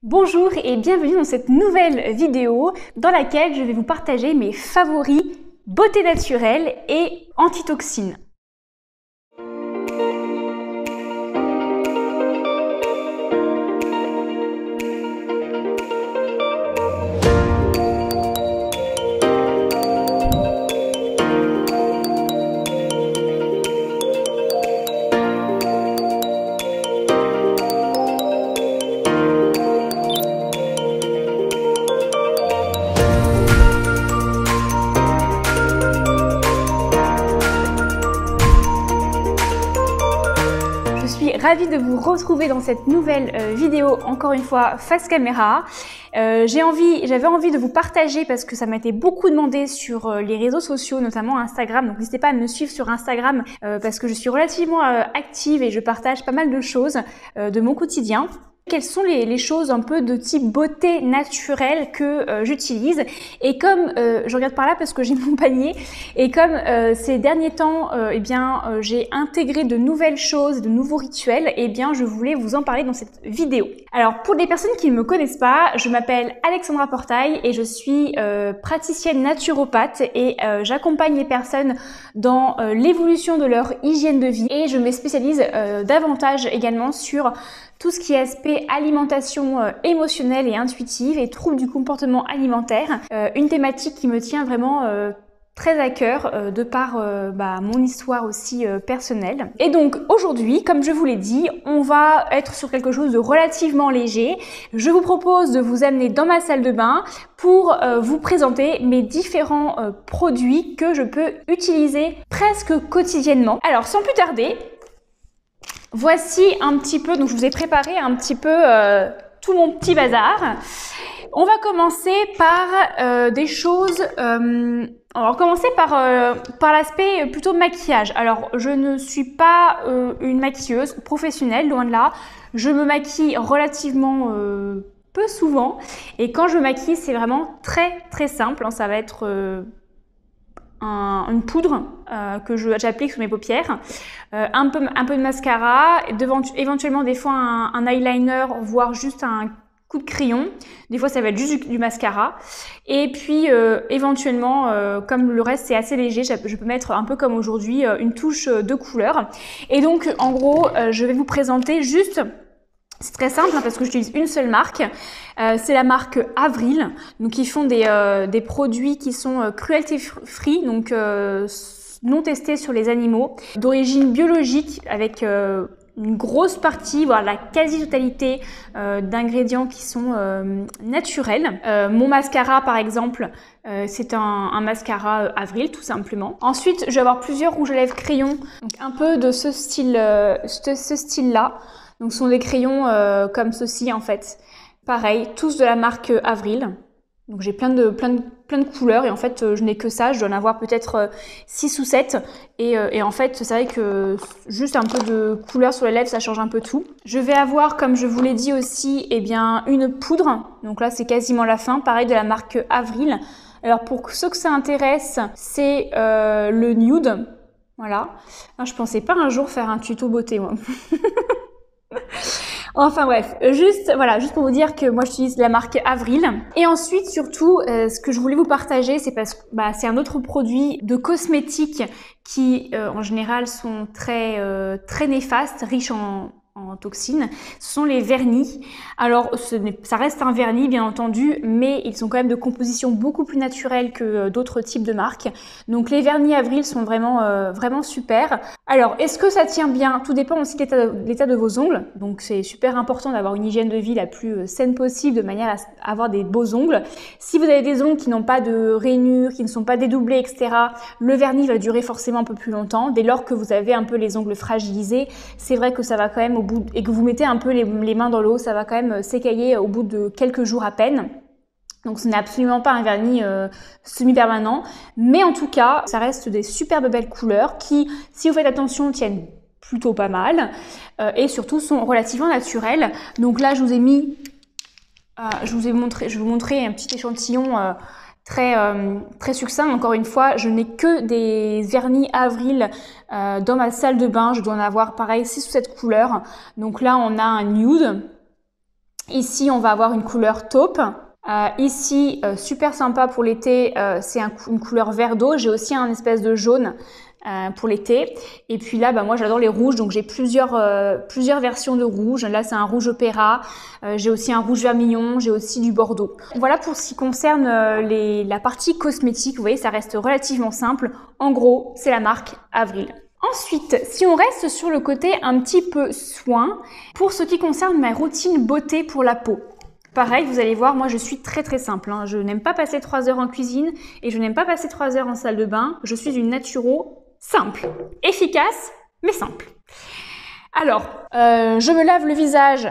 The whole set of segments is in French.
Bonjour et bienvenue dans cette nouvelle vidéo dans laquelle je vais vous partager mes favoris beauté naturelle et antitoxines. Ravie de vous retrouver dans cette nouvelle vidéo, encore une fois face caméra. J'avais envie de vous partager parce que ça m'a été beaucoup demandé sur les réseaux sociaux, notamment Instagram. Donc n'hésitez pas à me suivre sur Instagram parce que je suis relativement active et je partage pas mal de choses de mon quotidien. Quelles sont les choses un peu de type beauté naturelle que j'utilise, et comme je regarde par là parce que j'ai mon panier, et comme ces derniers temps j'ai intégré de nouvelles choses, de nouveaux rituels, je voulais vous en parler dans cette vidéo. Alors pour les personnes qui ne me connaissent pas, je m'appelle Alexandra Portail et je suis praticienne naturopathe et j'accompagne les personnes dans l'évolution de leur hygiène de vie, et je me spécialise davantage également sur tout ce qui est aspect alimentation émotionnelle et intuitive et troubles du comportement alimentaire, une thématique qui me tient vraiment très à cœur de par mon histoire aussi personnelle. Et donc aujourd'hui, comme je vous l'ai dit, on va être sur quelque chose de relativement léger. Je vous propose de vous amener dans ma salle de bain pour vous présenter mes différents produits que je peux utiliser presque quotidiennement. Alors sans plus tarder, voici un petit peu, donc je vous ai préparé un petit peu tout mon petit bazar. On va commencer par des choses, on va commencer par l'aspect plutôt maquillage. Alors je ne suis pas une maquilleuse professionnelle, loin de là. Je me maquille relativement peu souvent, et quand je me maquille c'est vraiment très simple, hein. Ça va être une poudre que j'applique sous mes paupières, un peu de mascara, éventuellement des fois un eyeliner, voire juste un coup de crayon. Des fois ça va être juste du mascara, et puis éventuellement comme le reste c'est assez léger, je peux mettre un peu comme aujourd'hui une touche de couleur. Et donc en gros je vais vous présenter juste. C'est très simple parce que j'utilise une seule marque, c'est la marque Avril. Donc ils font des produits qui sont cruelty free, donc non testés sur les animaux, d'origine biologique, avec une grosse partie, voire la quasi-totalité d'ingrédients qui sont naturels. Mon mascara par exemple, c'est un mascara Avril tout simplement. Ensuite je vais avoir plusieurs rouges à lèvres crayons, donc un peu de ce style-là. Donc ce sont des crayons comme ceci en fait. Pareil, tous de la marque Avril. Donc j'ai plein de couleurs, et en fait je n'ai que ça, je dois en avoir peut-être 6 ou 7. Et en fait c'est vrai que juste un peu de couleur sur les lèvres ça change un peu tout. Je vais avoir, comme je vous l'ai dit aussi, une poudre. Donc là c'est quasiment la fin, pareil de la marque Avril. Alors pour ceux que ça intéresse, c'est le nude. Voilà. Alors, je pensais pas un jour faire un tuto beauté moi. Enfin bref, juste pour vous dire que moi j'utilise la marque Avril. Et ensuite surtout ce que je voulais vous partager, c'est parce que c'est un autre produit de cosmétiques qui en général sont très néfastes, riches en toxines. Ce sont les vernis. Alors ça reste un vernis bien entendu, mais ils sont quand même de composition beaucoup plus naturelle que d'autres types de marques. Donc les vernis Avril sont vraiment super. Alors est-ce que ça tient bien? Tout dépend aussi de l'état de vos ongles. Donc c'est super important d'avoir une hygiène de vie la plus saine possible, de manière à avoir des beaux ongles. Si vous avez des ongles qui n'ont pas de rainures, qui ne sont pas dédoublés, etc., le vernis va durer forcément un peu plus longtemps. Dès lors que vous avez un peu les ongles fragilisés, c'est vrai que ça va quand même et que vous mettez un peu les mains dans l'eau, ça va quand même s'écailler au bout de quelques jours à peine. Donc ce n'est absolument pas un vernis semi-permanent, mais en tout cas ça reste des superbes belles couleurs qui, si vous faites attention, tiennent plutôt pas mal et surtout sont relativement naturelles. Donc là je vais vous montrer un petit échantillon très succinct. Encore une fois, je n'ai que des vernis Avril dans ma salle de bain. Je dois en avoir pareil 6 ou 7 couleurs. Donc là, on a un nude. Ici, on va avoir une couleur taupe. Ici, super sympa pour l'été, c'est une couleur vert d'eau. J'ai aussi un espèce de jaune pour l'été. Et puis là, moi j'adore les rouges, donc j'ai plusieurs versions de rouge. Là, c'est un rouge opéra. J'ai aussi un rouge vermillon. J'ai aussi du bordeaux. Voilà pour ce qui concerne la partie cosmétique. Vous voyez, ça reste relativement simple. En gros, c'est la marque Avril. Ensuite, si on reste sur le côté un petit peu soin, pour ce qui concerne ma routine beauté pour la peau. Pareil, vous allez voir, moi je suis très simple. Je n'aime pas passer 3 heures en cuisine et je n'aime pas passer 3 heures en salle de bain. Je suis une naturo simple, efficace, mais simple. Alors, je me lave le visage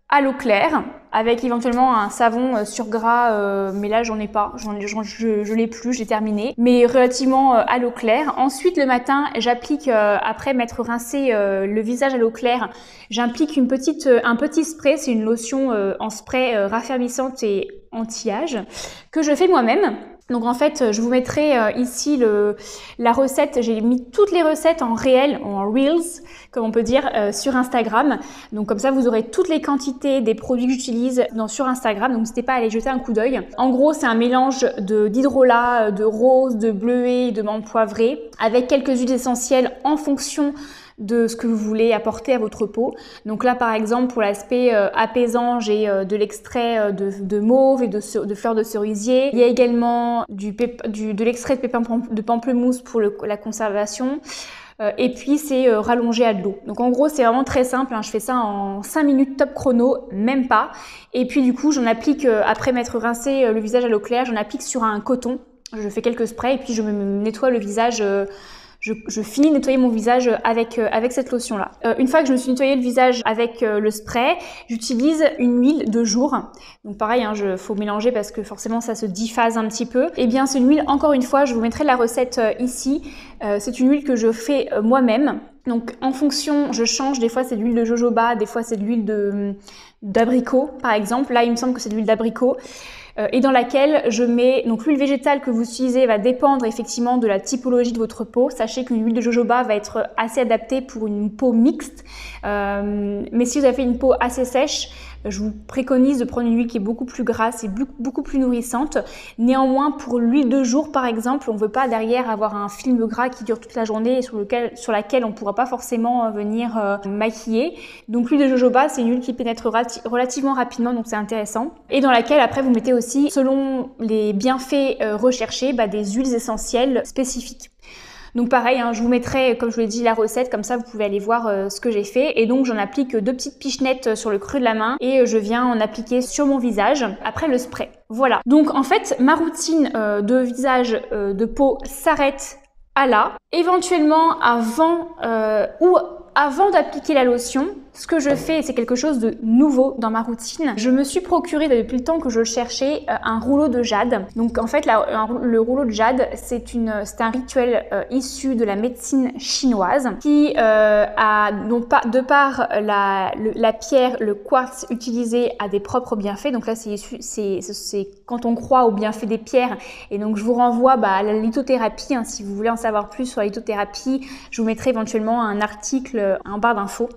à l'eau claire, avec éventuellement un savon sur gras, mais là j'en ai pas, je l'ai plus, j'ai terminé, mais relativement à l'eau claire. Ensuite le matin, j'applique, après m'être rincé le visage à l'eau claire, j'applique un petit spray, c'est une lotion en spray raffermissante et anti-âge, que je fais moi-même. Donc en fait, je vous mettrai ici la recette. J'ai mis toutes les recettes en réel, en reels, comme on peut dire, sur Instagram. Donc comme ça, vous aurez toutes les quantités des produits que j'utilise sur Instagram. Donc n'hésitez pas à aller jeter un coup d'œil. En gros, c'est un mélange d'hydrolat, de rose, de bleuet, de menthe poivrée, avec quelques huiles essentielles en fonction de ce que vous voulez apporter à votre peau. Donc là, par exemple, pour l'aspect apaisant, j'ai de l'extrait de mauve et de fleurs de cerisier. Il y a également de l'extrait de pamplemousse pour la conservation. Et puis c'est rallongé à de l'eau. Donc en gros, c'est vraiment très simple. Je fais ça en 5 minutes top chrono, même pas. Et puis du coup, j'en applique, après m'être rincé le visage à l'eau claire, j'en applique sur un coton. Je fais quelques sprays et puis je me nettoie le visage. Je finis de nettoyer mon visage avec cette lotion-là. Une fois que je me suis nettoyé le visage avec le spray, j'utilise une huile de jour. Donc pareil, faut mélanger parce que forcément ça se diphase un petit peu. Et bien c'est une huile, encore une fois, je vous mettrai la recette ici. C'est une huile que je fais moi-même. Donc en fonction, je change. Des fois c'est de l'huile de jojoba, des fois c'est de l'huile d'abricot par exemple. Là il me semble que c'est de l'huile d'abricot. Et dans laquelle je mets, donc l'huile végétale que vous utilisez va dépendre effectivement de la typologie de votre peau. Sachez qu'une huile de jojoba va être assez adaptée pour une peau mixte, mais si vous avez une peau assez sèche, je vous préconise de prendre une huile qui est beaucoup plus grasse et beaucoup plus nourrissante. Néanmoins, pour l'huile de jour par exemple, on ne veut pas derrière avoir un film gras qui dure toute la journée et sur laquelle on ne pourra pas forcément venir maquiller. Donc l'huile de jojoba, c'est une huile qui pénètre relativement rapidement, donc c'est intéressant. Et dans laquelle après vous mettez aussi, selon les bienfaits recherchés, des huiles essentielles spécifiques. Donc pareil, je vous mettrai, comme je vous l'ai dit, la recette, comme ça vous pouvez aller voir ce que j'ai fait. Et donc j'en applique 2 petites pichenettes sur le creux de la main et je viens en appliquer sur mon visage après le spray. Voilà. Donc en fait, ma routine de visage, de peau s'arrête à là. Éventuellement, avant d'appliquer la lotion, ce que je fais, c'est quelque chose de nouveau dans ma routine. Je me suis procuré depuis le temps que je cherchais un rouleau de jade. Donc en fait, le rouleau de jade, c'est un rituel issu de la médecine chinoise qui de par la pierre, le quartz utilisé a des propres bienfaits. Donc là, c'est quand on croit aux bienfaits des pierres. Et donc je vous renvoie à la lithothérapie. Si vous voulez en savoir plus sur la lithothérapie, je vous mettrai éventuellement un article en barre d'infos.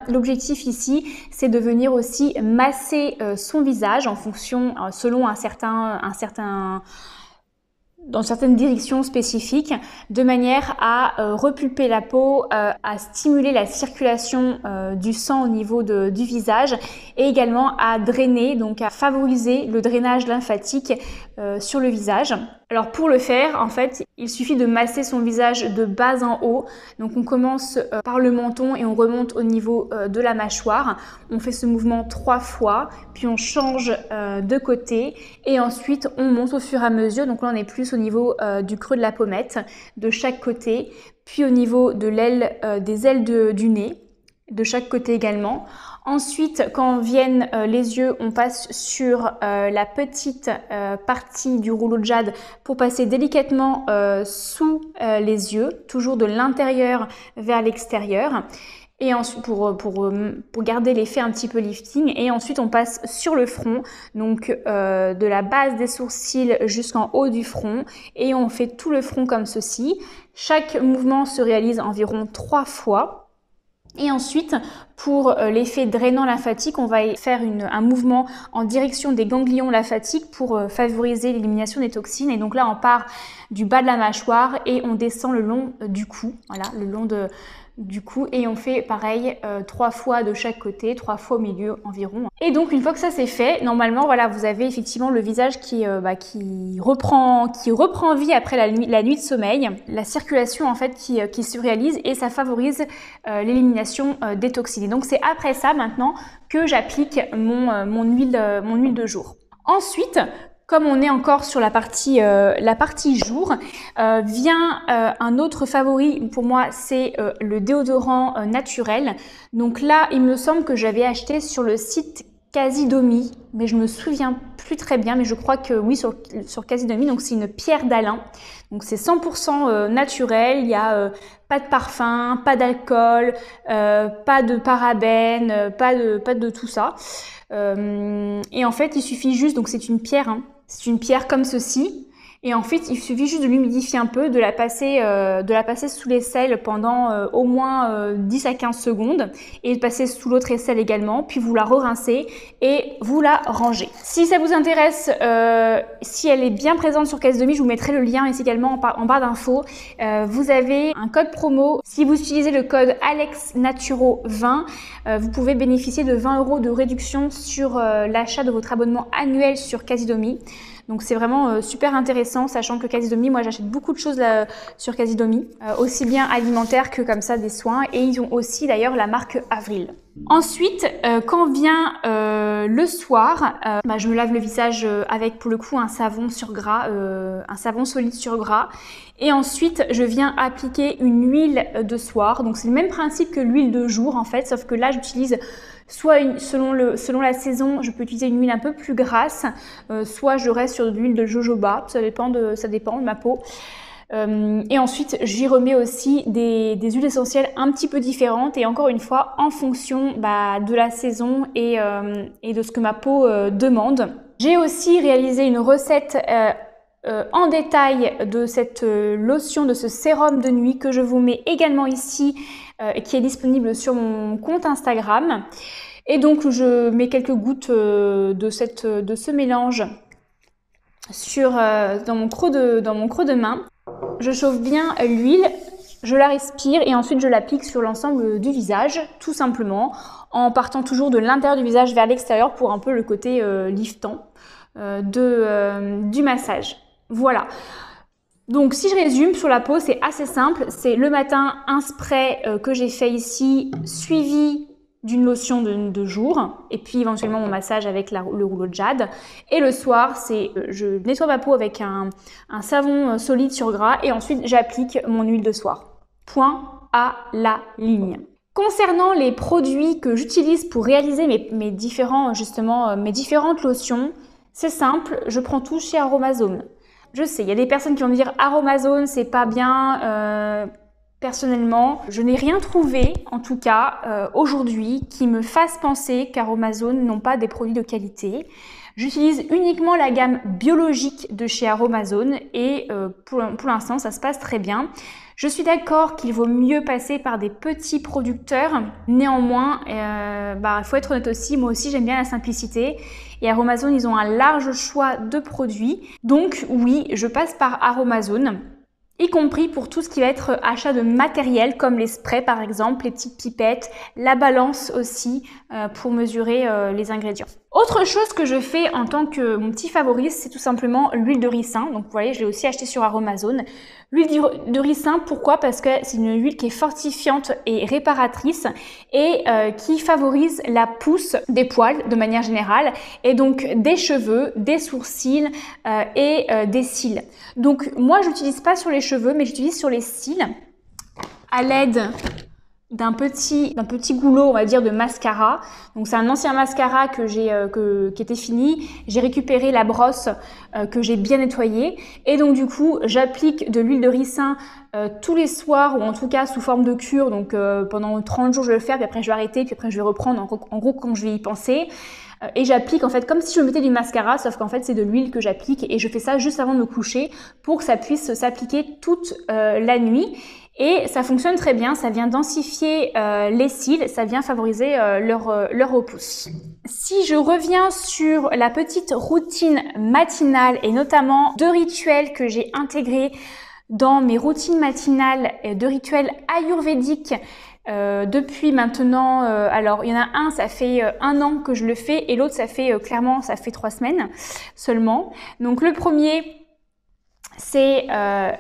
L'objectif ici, c'est de venir aussi masser son visage en fonction, selon dans certaines directions spécifiques, de manière à repulper la peau, à stimuler la circulation du sang au niveau du visage et également à drainer, donc à favoriser le drainage lymphatique sur le visage. Alors pour le faire, en fait, il suffit de masser son visage de bas en haut. Donc on commence par le menton et on remonte au niveau de la mâchoire. On fait ce mouvement 3 fois, puis on change de côté et ensuite on monte au fur et à mesure. Donc là on est plus au niveau du creux de la pommette, de chaque côté, puis au niveau de des ailes du nez, de chaque côté également. Ensuite, quand viennent les yeux, on passe sur la petite partie du rouleau de jade pour passer délicatement sous les yeux, toujours de l'intérieur vers l'extérieur. Et ensuite, pour garder l'effet un petit peu lifting. Et ensuite, on passe sur le front, donc de la base des sourcils jusqu'en haut du front. Et on fait tout le front comme ceci. Chaque mouvement se réalise environ 3 fois. Et ensuite, pour l'effet drainant lymphatique, on va faire un mouvement en direction des ganglions lymphatiques pour favoriser l'élimination des toxines. Et donc là, on part du bas de la mâchoire et on descend le long du cou, voilà, le long du cou, et on fait pareil 3 fois de chaque côté, 3 fois au milieu environ. Et donc une fois que ça c'est fait, normalement voilà, vous avez effectivement le visage qui reprend vie après la nuit de sommeil, la circulation en fait qui se réalise, et ça favorise l'élimination des toxines. Et donc c'est après ça maintenant que j'applique mon huile de jour. Ensuite, comme on est encore sur la partie jour, vient un autre favori pour moi, c'est le déodorant naturel. Donc là, il me semble que j'avais acheté sur le site Casidomi, mais je me souviens plus très bien, mais je crois que oui, sur Casidomi. Donc c'est une pierre d'Alain. Donc c'est 100% naturel, il n'y a pas de parfum, pas d'alcool, pas de parabènes, pas de tout ça. Et en fait, il suffit juste, donc c'est une pierre, hein, c'est une pierre comme ceci. Et en fait, il suffit juste de l'humidifier un peu, de la passer sous l'aisselle pendant au moins 10 à 15 secondes, et de passer sous l'autre aisselle également, puis vous la rincez et vous la rangez. Si ça vous intéresse, si elle est bien présente sur Casidomi, je vous mettrai le lien ici également en barre d'infos. Vous avez un code promo. Si vous utilisez le code AlexNaturo20, vous pouvez bénéficier de 20 € de réduction sur l'achat de votre abonnement annuel sur Casidomi. Donc c'est vraiment super intéressant, sachant que Casidomi, moi j'achète beaucoup de choses là, sur Casidomi, aussi bien alimentaires que comme ça des soins, et ils ont aussi d'ailleurs la marque Avril. Ensuite, quand vient le soir, je me lave le visage avec pour le coup un savon sur gras, un savon solide sur gras, et ensuite je viens appliquer une huile de soir. Donc c'est le même principe que l'huile de jour en fait, sauf que là j'utilise soit selon la saison, je peux utiliser une huile un peu plus grasse, soit je reste sur de l'huile de jojoba, ça dépend de ma peau. Et ensuite, j'y remets aussi des huiles essentielles un petit peu différentes, et encore une fois, en fonction de la saison et de ce que ma peau demande. J'ai aussi réalisé une recette en détail de cette lotion, de ce sérum de nuit que je vous mets également ici, qui est disponible sur mon compte Instagram. Et donc je mets quelques gouttes de ce mélange dans mon creux de main. Je chauffe bien l'huile, je la respire et ensuite je l'applique sur l'ensemble du visage, tout simplement, en partant toujours de l'intérieur du visage vers l'extérieur pour un peu le côté liftant du massage. Voilà. Donc si je résume, sur la peau, c'est assez simple. C'est le matin, un spray que j'ai fait ici, suivi d'une lotion de jour, et puis éventuellement mon massage avec le rouleau de jade. Et le soir, je nettoie ma peau avec un savon solide sur gras, et ensuite j'applique mon huile de soir. Point à la ligne. Concernant les produits que j'utilise pour réaliser mes différentes lotions, c'est simple, je prends tout chez Aromazone. Je sais, il y a des personnes qui vont me dire Aromazone, c'est pas bien. Personnellement, je n'ai rien trouvé, en tout cas aujourd'hui, qui me fasse penser qu'Aromazone n'ont pas des produits de qualité. J'utilise uniquement la gamme biologique de chez Aromazone et pour l'instant, ça se passe très bien. Je suis d'accord qu'il vaut mieux passer par des petits producteurs. Néanmoins, il faut être honnête aussi. Moi aussi, j'aime bien la simplicité. Et Aromazone, ils ont un large choix de produits. Donc oui, je passe par Aromazone, y compris pour tout ce qui va être achat de matériel comme les sprays par exemple, les petites pipettes, la balance aussi pour mesurer les ingrédients. Autre chose que je fais en tant que mon petit favori, c'est tout simplement l'huile de ricin. Donc vous voyez, je l'ai aussi acheté sur Aromazone. L'huile de ricin, pourquoi? Parce que c'est une huile qui est fortifiante et réparatrice et qui favorise la pousse des poils de manière générale et donc des cheveux, des sourcils et des cils. Donc moi, je n'utilise pas sur les cheveux, mais j'utilise sur les cils à l'aide d'un petit goulot, on va dire, de mascara. Donc c'est un ancien mascara qui était fini. J'ai récupéré la brosse que j'ai bien nettoyée et donc du coup j'applique de l'huile de ricin tous les soirs, ou en tout cas sous forme de cure. Donc pendant 30 jours je vais le faire, puis après je vais arrêter, puis après je vais reprendre en gros quand je vais y penser. Et j'applique en fait comme si je mettais du mascara, sauf qu'en fait c'est de l'huile que j'applique et je fais ça juste avant de me coucher pour que ça puisse s'appliquer toute la nuit. Et ça fonctionne très bien, ça vient densifier les cils, ça vient favoriser leur repousse. Si je reviens sur la petite routine matinale et notamment 2 rituels que j'ai intégrés dans mes routines matinales, 2 rituels ayurvédiques depuis maintenant, alors il y en a un, ça fait 1 an que je le fais et l'autre ça fait clairement, ça fait 3 semaines seulement. Donc le premier, c'est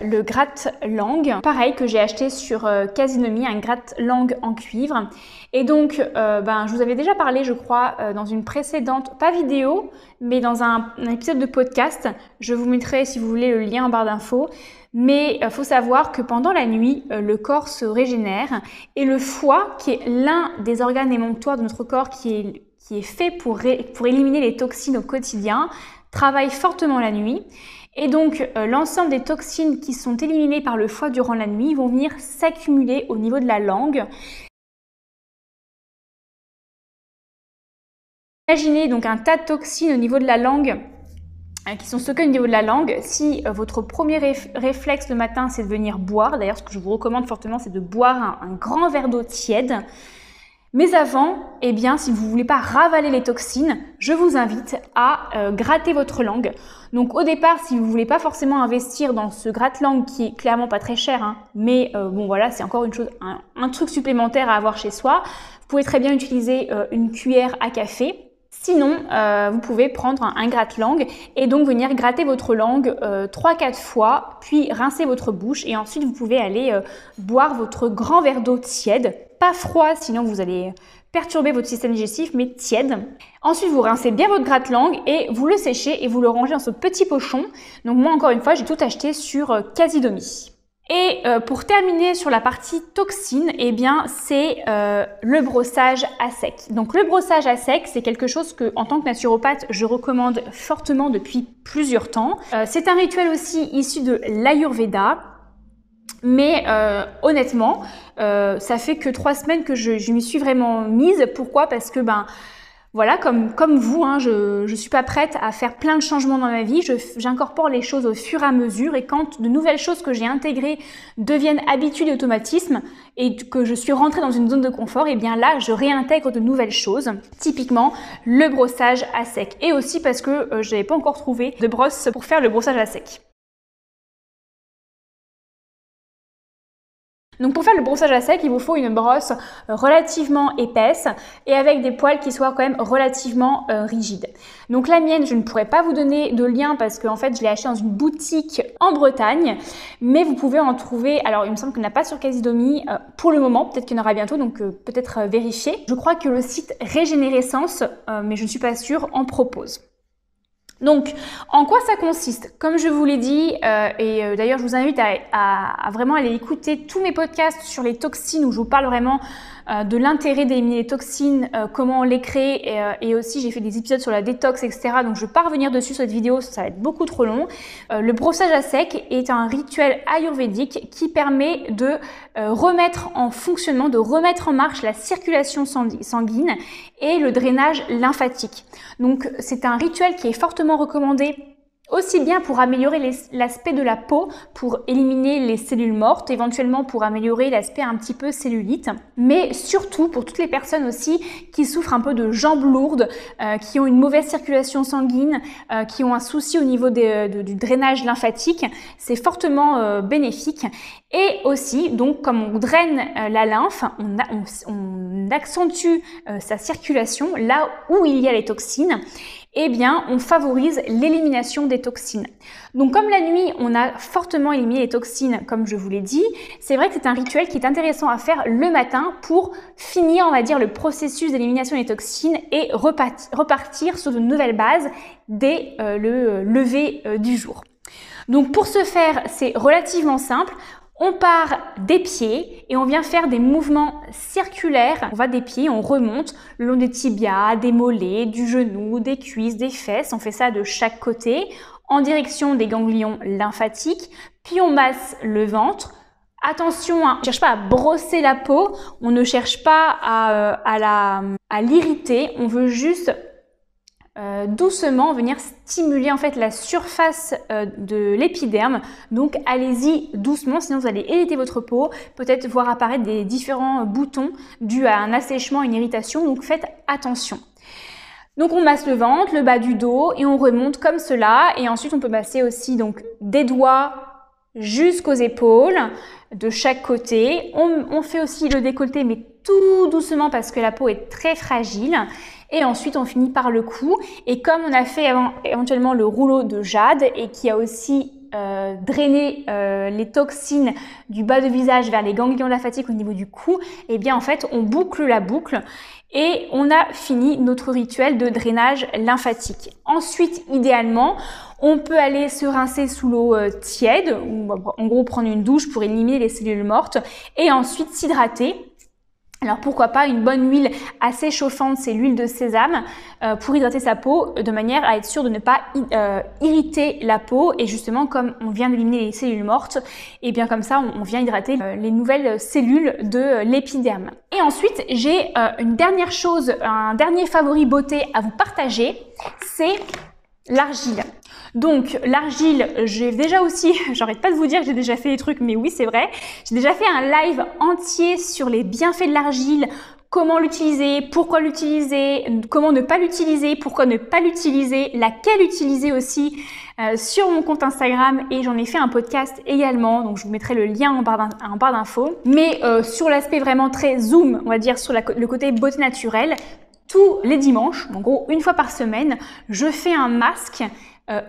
le gratte-langue, pareil que j'ai acheté sur Casinomi, un gratte-langue en cuivre. Et donc, je vous avais déjà parlé, je crois, dans une précédente, pas vidéo, mais dans un épisode de podcast. Je vous mettrai, si vous voulez, le lien en barre d'infos. Mais faut savoir que pendant la nuit, le corps se régénère et le foie, qui est l'un des organes émonctoires de notre corps qui est fait pour éliminer les toxines au quotidien, travaille fortement la nuit. Et donc, l'ensemble des toxines qui sont éliminées par le foie durant la nuit vont venir s'accumuler au niveau de la langue. Imaginez donc un tas de toxines au niveau de la langue qui sont stockées au niveau de la langue. Si votre premier réflexe le matin, c'est de venir boire, d'ailleurs ce que je vous recommande fortement, c'est de boire un grand verre d'eau tiède. Mais avant, eh bien, si vous ne voulez pas ravaler les toxines, je vous invite à gratter votre langue. Donc au départ, si vous ne voulez pas forcément investir dans ce gratte-langue qui est clairement pas très cher, hein, mais bon voilà, c'est encore une chose, un truc supplémentaire à avoir chez soi. Vous pouvez très bien utiliser une cuillère à café. Sinon, vous pouvez prendre un gratte-langue et donc venir gratter votre langue 3-4 fois, puis rincer votre bouche et ensuite vous pouvez aller boire votre grand verre d'eau tiède, pas froid sinon vous allez perturber votre système digestif, mais tiède. Ensuite, vous rincez bien votre gratte-langue et vous le séchez et vous le rangez dans ce petit pochon. Donc moi, encore une fois, j'ai tout acheté sur Casinomi. Et pour terminer sur la partie toxine, eh bien c'est le brossage à sec. Donc le brossage à sec, c'est quelque chose que en tant que naturopathe, je recommande fortement depuis plusieurs temps. C'est un rituel aussi issu de l'Ayurveda. Mais honnêtement, ça fait que 3 semaines que je m'y suis vraiment mise. Pourquoi? Parce que voilà, comme vous, hein, je suis pas prête à faire plein de changements dans ma vie. J'incorpore les choses au fur et à mesure et quand de nouvelles choses que j'ai intégrées deviennent habitudes et automatismes et que je suis rentrée dans une zone de confort, et bien là, je réintègre de nouvelles choses. Typiquement, le brossage à sec. Et aussi parce que je n'avais pas encore trouvé de brosse pour faire le brossage à sec. Donc pour faire le brossage à sec, il vous faut une brosse relativement épaisse et avec des poils qui soient quand même relativement rigides. Donc la mienne, je ne pourrais pas vous donner de lien parce qu'en fait je l'ai achetée dans une boutique en Bretagne, mais vous pouvez en trouver, alors il me semble qu'il n'y en a pas sur Casinomi pour le moment, peut-être qu'il y en aura bientôt, donc peut-être vérifier. Je crois que le site Régénérescence, mais je ne suis pas sûre, en propose. Donc, en quoi ça consiste? Comme je vous l'ai dit, et d'ailleurs je vous invite à vraiment aller écouter tous mes podcasts sur les toxines où je vous parle vraiment de l'intérêt d'éliminer les toxines, comment on les crée, et aussi j'ai fait des épisodes sur la détox, etc. Donc je ne vais pas revenir dessus sur cette vidéo, ça va être beaucoup trop long. Le brossage à sec est un rituel ayurvédique qui permet de remettre en fonctionnement, de remettre en marche la circulation sanguine et le drainage lymphatique. Donc c'est un rituel qui est fortement recommandé aussi bien pour améliorer l'aspect de la peau, pour éliminer les cellules mortes, éventuellement pour améliorer l'aspect un petit peu cellulite, mais surtout pour toutes les personnes aussi qui souffrent un peu de jambes lourdes, qui ont une mauvaise circulation sanguine, qui ont un souci au niveau du drainage lymphatique, c'est fortement bénéfique. Et aussi, donc comme on draine la lymphe, on accentue sa circulation là où il y a les toxines, eh bien, on favorise l'élimination des toxines. Donc, comme la nuit, on a fortement éliminé les toxines, comme je vous l'ai dit, c'est vrai que c'est un rituel qui est intéressant à faire le matin pour finir, on va dire, le processus d'élimination des toxines et repartir sur de nouvelles bases dès le lever du jour. Donc, pour ce faire, c'est relativement simple. On part des pieds et on vient faire des mouvements circulaires. On va des pieds, on remonte le long des tibias, des mollets, du genou, des cuisses, des fesses. On fait ça de chaque côté en direction des ganglions lymphatiques. Puis on masse le ventre. Attention, on ne cherche pas à brosser la peau. On ne cherche pas à l'irriter. On veut juste doucement venir stimuler en fait la surface de l'épiderme. Donc allez-y doucement, sinon vous allez irriter votre peau, peut-être voir apparaître des différents boutons dus à un assèchement, une irritation, donc faites attention. Donc on masse le ventre, le bas du dos et on remonte comme cela, et ensuite on peut masser aussi donc des doigts jusqu'aux épaules de chaque côté. On fait aussi le décolleté mais tout doucement parce que la peau est très fragile. Et ensuite, on finit par le cou. Et comme on a fait éventuellement le rouleau de jade et qui a aussi drainé les toxines du bas de visage vers les ganglions lymphatiques au niveau du cou, eh bien en fait, on boucle la boucle et on a fini notre rituel de drainage lymphatique. Ensuite, idéalement, on peut aller se rincer sous l'eau tiède, ou en gros prendre une douche pour éliminer les cellules mortes et ensuite s'hydrater. Alors pourquoi pas une bonne huile assez chauffante, c'est l'huile de sésame, pour hydrater sa peau de manière à être sûr de ne pas irriter la peau. Et justement, comme on vient d'éliminer les cellules mortes, et bien comme ça on vient hydrater les nouvelles cellules de l'épiderme. Et ensuite, j'ai une dernière chose, un dernier favori beauté à vous partager, c'est l'argile. Donc l'argile, j'ai déjà aussi, j'arrête pas de vous dire que j'ai déjà fait des trucs, mais oui c'est vrai, j'ai déjà fait un live entier sur les bienfaits de l'argile, comment l'utiliser, pourquoi l'utiliser, comment ne pas l'utiliser, pourquoi ne pas l'utiliser, laquelle utiliser aussi sur mon compte Instagram, et j'en ai fait un podcast également, donc je vous mettrai le lien en barre d'infos. Mais sur l'aspect vraiment très zoom, on va dire sur le côté beauté naturelle, tous les dimanches, en gros une fois par semaine, je fais un masque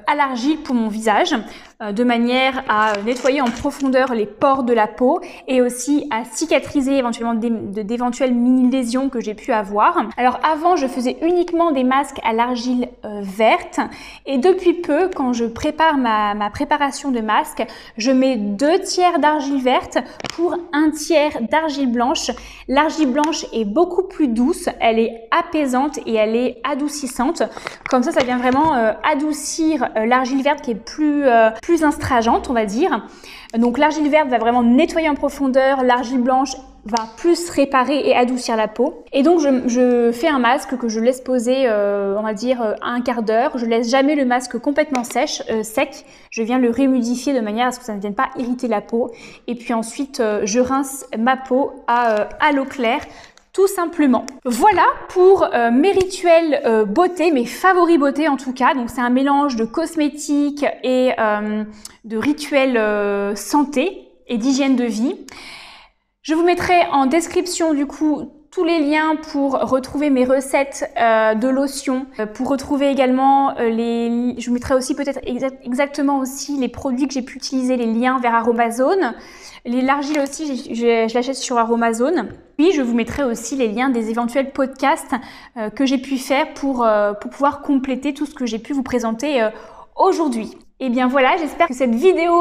à l'argile pour mon visage, de manière à nettoyer en profondeur les pores de la peau et aussi à cicatriser éventuellement d'éventuelles mini-lésions que j'ai pu avoir. Alors avant, je faisais uniquement des masques à l'argile verte, et depuis peu, quand je prépare ma préparation de masque, je mets 2 tiers d'argile verte pour 1 tiers d'argile blanche. L'argile blanche est beaucoup plus douce, elle est apaisante et elle est adoucissante. Comme ça vient vraiment adoucir l'argile verte qui est plus astringente, on va dire. Donc l'argile verte va vraiment nettoyer en profondeur, l'argile blanche va plus réparer et adoucir la peau. Et donc je fais un masque que je laisse poser, on va dire, 1 quart d'heure. Je laisse jamais le masque complètement sec. Je viens le réhumidifier de manière à ce que ça ne vienne pas irriter la peau. Et puis ensuite, je rince ma peau à l'eau claire, tout simplement. Voilà pour mes rituels beauté, mes favoris beauté en tout cas. Donc c'est un mélange de cosmétiques et de rituels santé et d'hygiène de vie. Je vous mettrai en description du coup tous les liens pour retrouver mes recettes de lotion, pour retrouver également je vous mettrai aussi peut-être exactement aussi les produits que j'ai pu utiliser, les liens vers Aromazone. L'argile aussi, je l'achète sur Aromazone. Puis je vous mettrai aussi les liens des éventuels podcasts que j'ai pu faire pour pouvoir compléter tout ce que j'ai pu vous présenter aujourd'hui. Et bien voilà, j'espère que cette vidéo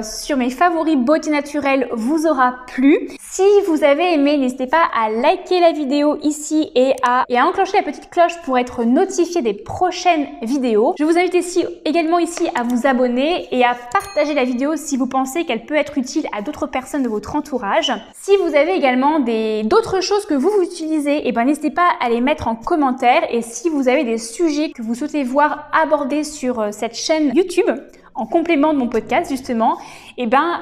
sur mes favoris beauté naturelle vous aura plu. Si vous avez aimé, n'hésitez pas à liker la vidéo ici et à enclencher la petite cloche pour être notifié des prochaines vidéos. Je vous invite également ici à vous abonner et à partager la vidéo si vous pensez qu'elle peut être utile à d'autres personnes de votre entourage. Si vous avez également d'autres choses que vous utilisez, et ben n'hésitez pas à les mettre en commentaire. Et si vous avez des sujets que vous souhaitez voir abordés sur cette chaîne YouTube, en complément de mon podcast justement, et ben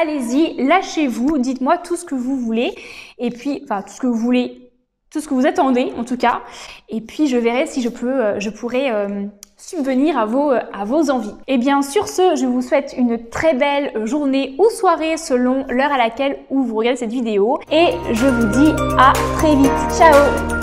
allez-y, lâchez-vous, dites-moi tout ce que vous voulez, et puis enfin tout ce que vous voulez, tout ce que vous attendez en tout cas, et puis je verrai si je pourrais subvenir à vos envies. Et bien sur ce, je vous souhaite une très belle journée ou soirée selon l'heure à laquelle vous regardez cette vidéo, et je vous dis à très vite. Ciao!